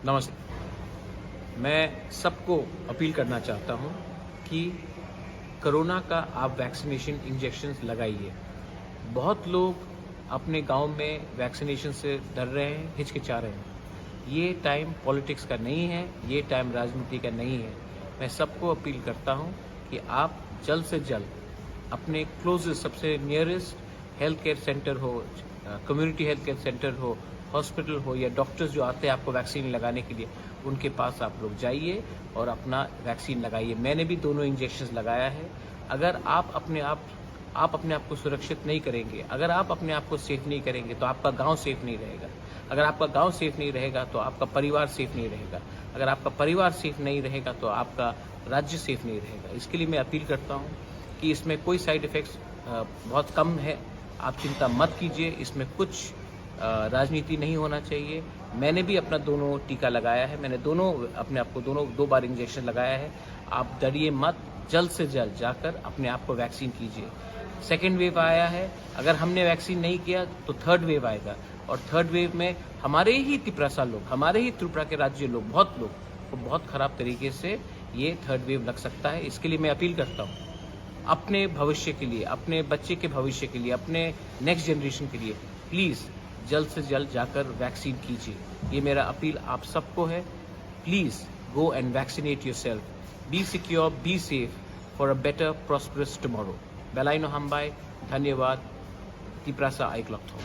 नमस्ते। मैं सबको अपील करना चाहता हूँ कि कोरोना का आप वैक्सीनेशन इंजेक्शंस लगाइए। बहुत लोग अपने गांव में वैक्सीनेशन से डर रहे हैं, हिचकिचा रहे हैं। ये टाइम पॉलिटिक्स का नहीं है, ये टाइम राजनीति का नहीं है। मैं सबको अपील करता हूँ कि आप जल्द से जल्द अपने क्लोजेस्ट, सबसे नियरेस्ट हेल्थ केयर सेंटर हो, कम्युनिटी हेल्थ केयर सेंटर हो, हॉस्पिटल हो या डॉक्टर्स जो आते हैं आपको वैक्सीन लगाने के लिए, उनके पास आप लोग जाइए और अपना वैक्सीन लगाइए। मैंने भी दोनों इंजेक्शंस लगाया है। अगर आप अपने आप को सुरक्षित नहीं करेंगे, अगर आप अपने आप को सेफ नहीं करेंगे तो आपका गांव सेफ नहीं रहेगा। अगर आपका गांव सेफ नहीं रहेगा तो आपका परिवार सेफ नहीं रहेगा। अगर आपका परिवार सेफ नहीं रहेगा तो आपका राज्य सेफ नहीं रहेगा। इसके लिए मैं अपील करता हूँ कि इसमें कोई साइड इफ़ेक्ट्स बहुत कम है। आप चिंता मत कीजिए, इसमें कुछ राजनीति नहीं होना चाहिए। मैंने भी अपना दोनों टीका लगाया है, मैंने अपने आप को दो बार इंजेक्शन लगाया है। आप डरिए मत, जल्द से जल्द जाकर अपने आप को वैक्सीन कीजिए। सेकेंड वेव आया है, अगर हमने वैक्सीन नहीं किया तो थर्ड वेव आएगा, और थर्ड वेव में हमारे ही त्रिपुरा के राज्य लोग, बहुत लोग को बहुत खराब तरीके से ये थर्ड वेव लग सकता है। इसके लिए मैं अपील करता हूँ, अपने भविष्य के लिए, अपने बच्चे के भविष्य के लिए, अपने नेक्स्ट जनरेशन के लिए प्लीज़ जल्द से जल्द जाकर वैक्सीन कीजिए। ये मेरा अपील आप सबको है। Please go and vaccinate yourself. Be secure, be safe for a better prosperous tomorrow. बेलाइनो हम्बाई, धन्यवाद। तिप्रासा आइक्लॉक्थो।